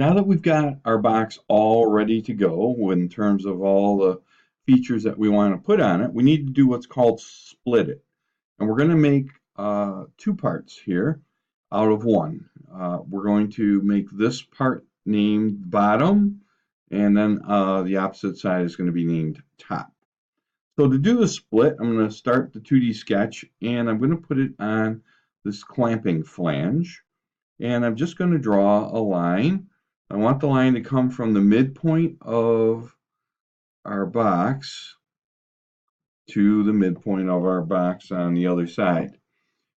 Now that we've got our box all ready to go in terms of all the features that we want to put on it, we need to do what's called split it. And we're going to make two parts here out of one. We're going to make this part named bottom, and then the opposite side is going to be named top. So to do the split, I'm going to start the 2D sketch, and I'm going to put it on this clamping flange. And I'm just going to draw a line. I want the line to come from the midpoint of our box to the midpoint of our box on the other side.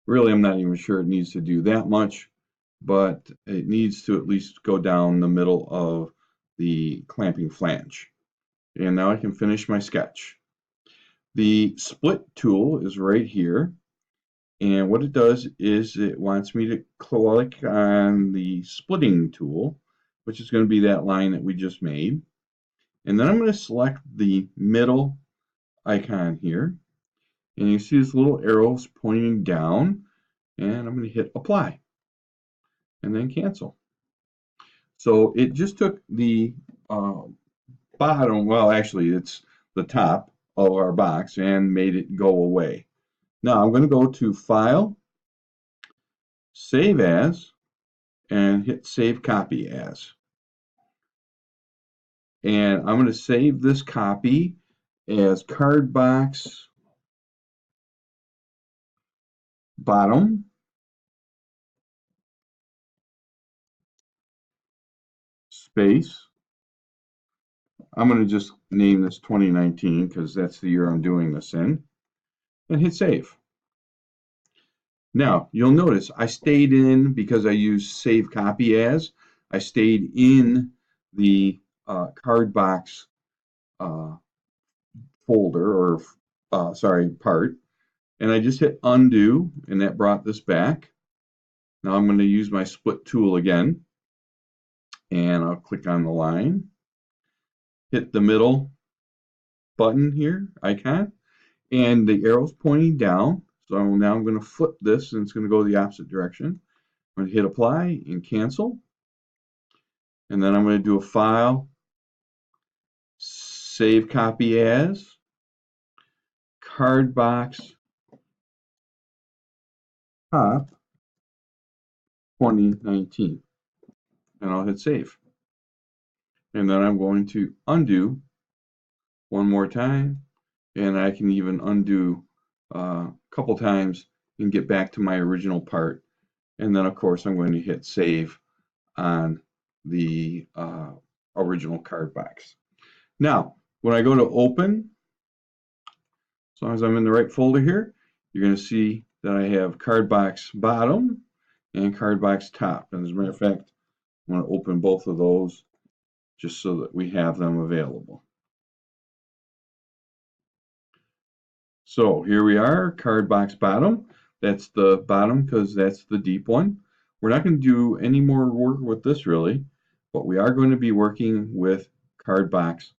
Really, I'm not even sure it needs to do that much, but it needs to at least go down the middle of the clamping flange. And now I can finish my sketch. The split tool is right here. And what it does is it wants me to click on the splitting tool, which is going to be that line that we just made. And then I'm going to select the middle icon here. And you see this little arrows pointing down. And I'm going to hit apply. And then cancel. So it just took the bottom, well actually it's the top of our box, and made it go away. Now I'm going to go to File, Save As, and hit Save Copy As. And I'm going to save this copy as card box bottom space. I'm going to just name this 2019 because that's the year I'm doing this in, and hit save. Now you'll notice I stayed in, because I used save copy as, I stayed in the card box folder, or sorry, part, and I just hit undo, and that brought this back. Now I'm going to use my split tool again, and I'll click on the line, hit the middle button here, icon, and the arrow's pointing down. So now I'm going to flip this, and it's going to go the opposite direction. I'm going to hit apply and cancel. And then I'm going to do a file, save copy as, card box top 2019. And I'll hit save. And then I'm going to undo one more time. And I can even undo a couple times and get back to my original part. And then of course I'm going to hit save on the original card box. Now when I go to open, as long as I'm in the right folder here, you're going to see that I have card box bottom and card box top. And as a matter of fact, I'm going to open both of those just so that we have them available. So here we are, card box bottom. That's the bottom because that's the deep one. We're not going to do any more work with this really, but we are going to be working with card box